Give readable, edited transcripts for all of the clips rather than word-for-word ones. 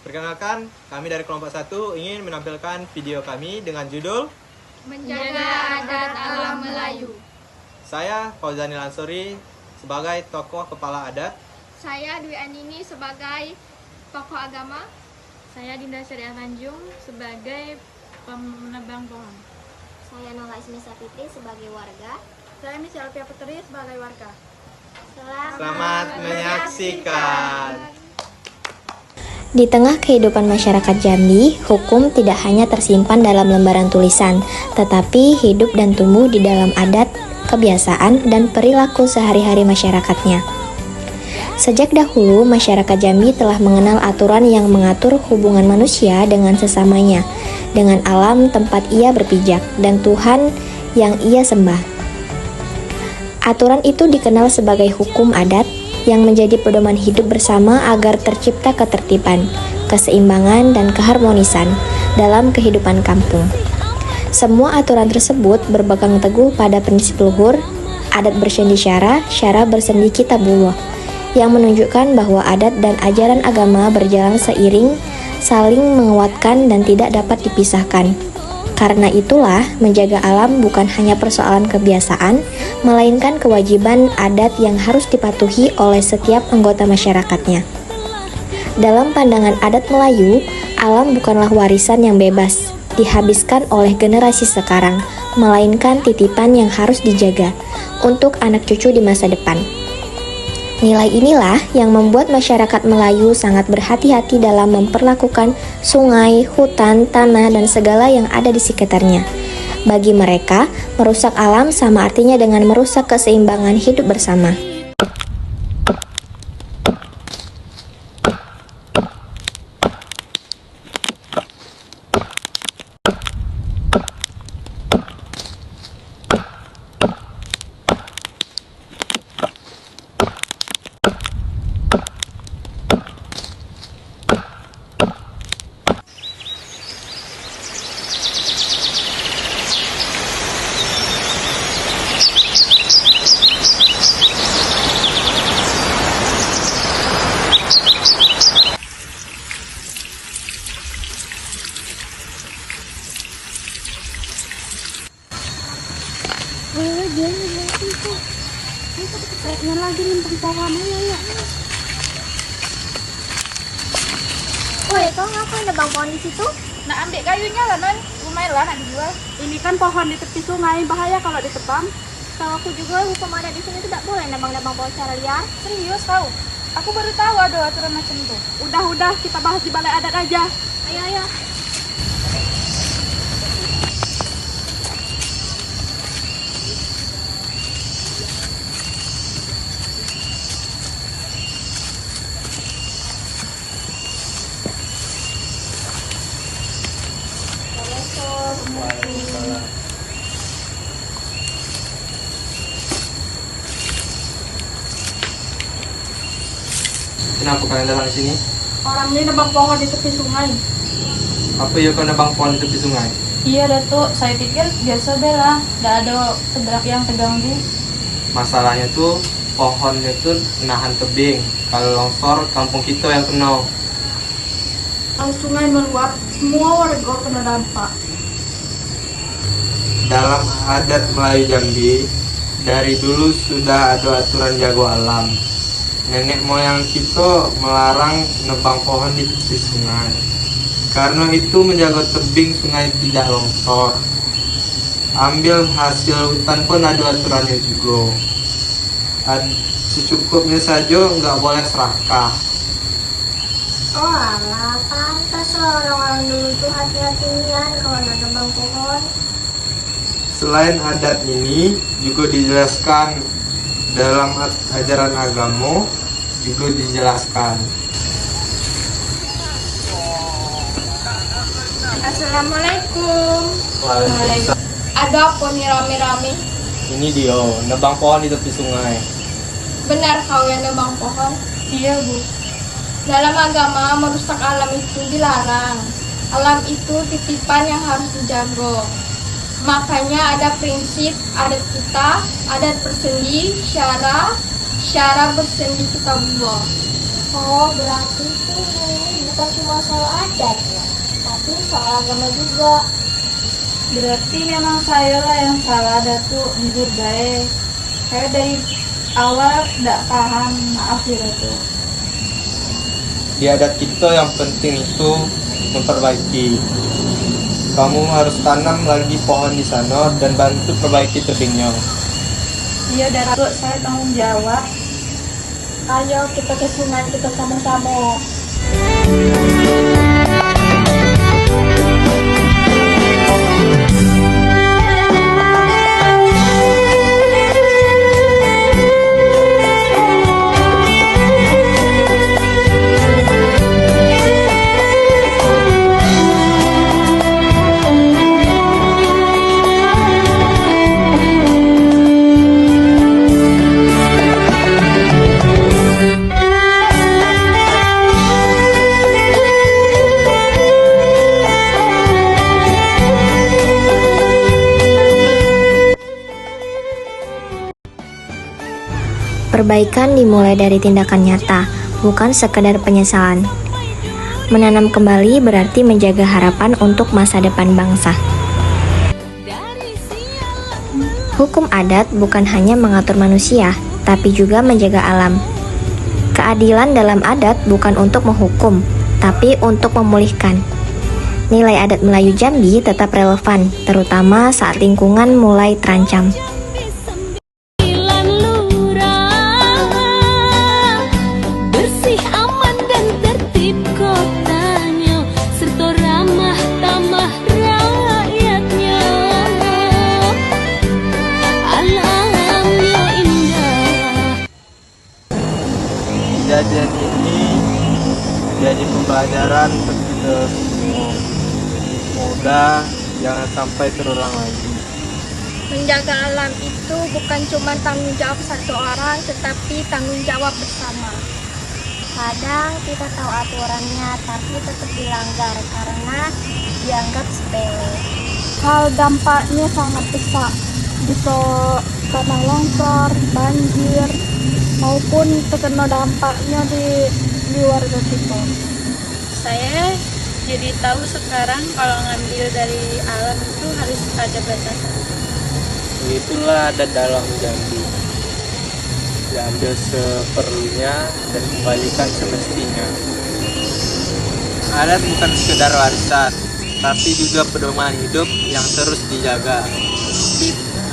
Perkenalkan, kami dari kelompok 1 ingin menampilkan video kami dengan judul Menjaga Adat Alam Melayu. Saya Fauzani Lansori sebagai tokoh kepala adat. Saya Dwi Anini sebagai tokoh agama. Saya Dinda Syariah Tanjung sebagai penebang pohon. Saya Nola Ismi Sapitri sebagai warga. Saya Miss Alfia Putri sebagai warga. Selamat menyaksikan. Di tengah kehidupan masyarakat Jambi, hukum tidak hanya tersimpan dalam lembaran tulisan, tetapi hidup dan tumbuh di dalam adat, kebiasaan, dan perilaku sehari-hari masyarakatnya. Sejak dahulu, masyarakat Jambi telah mengenal aturan yang mengatur hubungan manusia dengan sesamanya, dengan alam tempat ia berpijak, dan Tuhan yang ia sembah. Aturan itu dikenal sebagai hukum adat, yang menjadi pedoman hidup bersama agar tercipta ketertiban, keseimbangan, dan keharmonisan dalam kehidupan kampung. Semua aturan tersebut berpegang teguh pada prinsip luhur, adat bersendi syara, syara bersendi kitabullah, yang menunjukkan bahwa adat dan ajaran agama berjalan seiring, saling menguatkan dan tidak dapat dipisahkan. Karena itulah, menjaga alam bukan hanya persoalan kebiasaan, melainkan kewajiban adat yang harus dipatuhi oleh setiap anggota masyarakatnya. Dalam pandangan adat Melayu, alam bukanlah warisan yang bebas, dihabiskan oleh generasi sekarang, melainkan titipan yang harus dijaga untuk anak cucu di masa depan. Nilai inilah yang membuat masyarakat Melayu sangat berhati-hati dalam memperlakukan sungai, hutan, tanah, dan segala yang ada di sekitarnya. Bagi mereka, merusak alam sama artinya dengan merusak keseimbangan hidup bersama. lagi nih pohon ya. Woi, kau ngapain nebang pohon di situ? Nah, ambil kayunya lah, Non. Lumayan lah nak dijual. Ini kan pohon di tepi sungai, bahaya kalau ditebang. Tahu aku juga hukum ada di sini tidak boleh nebang-nebang pohon secara liar. Serius tahu? Aku baru tahu ada aturan macam itu. Udah, kita bahas di balai adat aja. Ayo. Kenapa kalian datang di sini? Orang ini nebang pohon di tepi sungai. Apa ya kau nebang pohon di tepi sungai? Iya, Datuk. Saya pikir biasa bela. Tidak ada seberak yang terganggu. Masalahnya tuh pohonnya tuh nahan tebing. Kalau longsor, kampung kita yang kena. Kalau sungai meluap, semua warga kena dampak. Dalam adat Melayu Jambi, dari dulu sudah ada aturan jaga alam. Nenek moyang kita melarang nebang pohon di tepi sungai. Karena itu menjaga tebing sungai tidak longsor. Ambil hasil hutan pun ada aturannya juga. Secukupnya saja, nggak boleh serakah. Oh alah, pantas lah orang-orang dulu tuh hati-hatian kalau ada nebang pohon. Selain adat ini, juga dijelaskan dalam ajaran agama, juga dijelaskan. Assalamualaikum. Waalaikumsalam. Ada apa nih rame-rame? Ini dia, nebang pohon di tepi sungai. Benar kau yang nebang pohon? Iya, Bu. Dalam agama, merusak alam itu dilarang. Alam itu titipan yang harus dijaga. Makanya ada prinsip adat kita, adat bersendi, syara bersendi kitabullah. Oh, berarti itu bukan cuma soal adat ya, tapi soal agama juga. Berarti memang saya lah yang salah, Datuk. Jujur baik. Saya dari awal tidak paham, maaf ya, Datuk. Di adat kita yang penting itu memperbaiki. Kamu harus tanam lagi pohon di sana dan bantu perbaiki tebingnya. Iya, Datuk, saya tanggung jawab. Ayo kita ke sungai, kita sama-sama. Perbaikan dimulai dari tindakan nyata, bukan sekedar penyesalan. Menanam kembali berarti menjaga harapan untuk masa depan bangsa. Hukum adat bukan hanya mengatur manusia, tapi juga menjaga alam. Keadilan dalam adat bukan untuk menghukum, tapi untuk memulihkan. Nilai adat Melayu Jambi tetap relevan, terutama saat lingkungan mulai terancam. Kejadian ini jadi pembelajaran untuk kita semua. Semoga jangan sampai terulang lagi. Menjaga alam itu bukan cuma tanggung jawab satu orang, tetapi tanggung jawab bersama. Kadang kita tahu aturannya, tapi tetap dilanggar karena dianggap sepele. Hal dampaknya sangat besar, bisa tanah longsor, banjir, maupun terkena dampaknya di warga kita. Saya jadi tahu sekarang kalau ngambil dari alam itu harus ada batasan. Itulah adat dalam Jambi. Diambil seperlunya dan kembalikan semestinya. Adat bukan sekedar warisan, tapi juga pedoman hidup yang terus dijaga.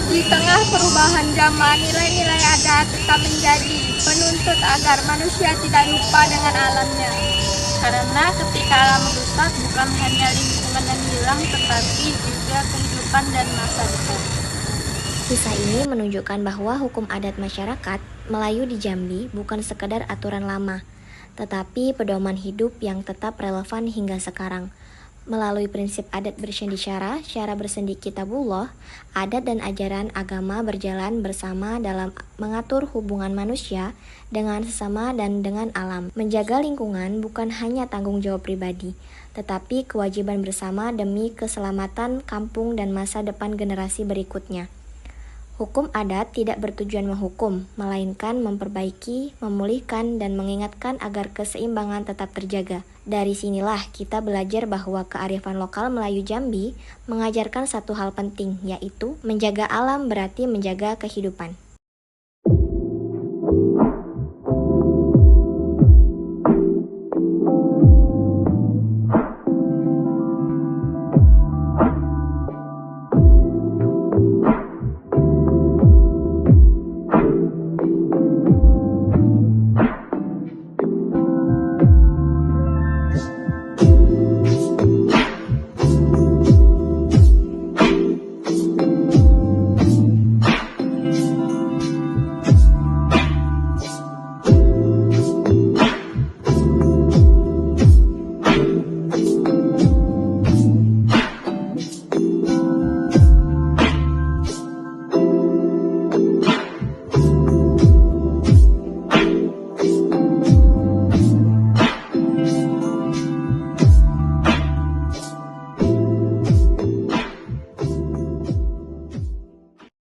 Di tengah perubahan zaman, nilai-nilai adat tetap menjadi penuntut agar manusia tidak lupa dengan alamnya. Karena ketika alam rusak bukan hanya lingkungan yang hilang, tetapi juga kehidupan dan masa depan. Kisah ini menunjukkan bahwa hukum adat masyarakat Melayu di Jambi bukan sekedar aturan lama, tetapi pedoman hidup yang tetap relevan hingga sekarang. Melalui prinsip adat bersendi syara bersendi kitabullah, adat dan ajaran agama berjalan bersama dalam mengatur hubungan manusia dengan sesama dan dengan alam. Menjaga lingkungan bukan hanya tanggung jawab pribadi, tetapi kewajiban bersama demi keselamatan kampung dan masa depan generasi berikutnya. Hukum adat tidak bertujuan menghukum, melainkan memperbaiki, memulihkan, dan mengingatkan agar keseimbangan tetap terjaga. Dari sinilah kita belajar bahwa kearifan lokal Melayu Jambi mengajarkan satu hal penting, yaitu menjaga alam berarti menjaga kehidupan.